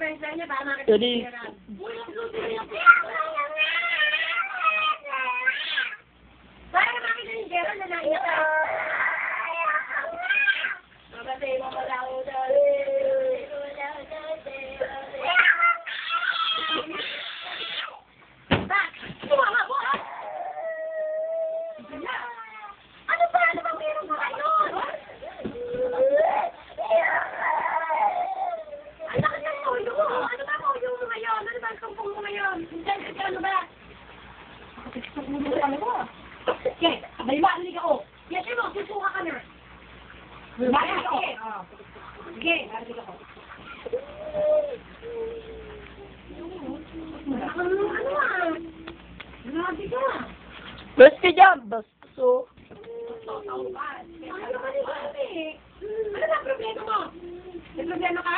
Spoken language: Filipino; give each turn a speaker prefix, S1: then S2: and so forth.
S1: depensa niya, baka makita
S2: Jadi,
S1: para makita ni Gerald na naiyak ka. Mabatay mo malaw dali. Bak, tumama mo ha? Ano ba? Ano bang meron mo kayo? Ang lakas ng moyo mo. Ano ba moyo mo ngayon? Ano ba ang sumpong mo ngayon? Ano ba? Ano mo? Okay, may makinig ako. Yes, mo, susuka ka na. Makinig ako. Okay, makinig ako. Ano ah? Grabe ka.
S2: basta dyan, basta so.
S1: Ano ba problema mo? May problema ka?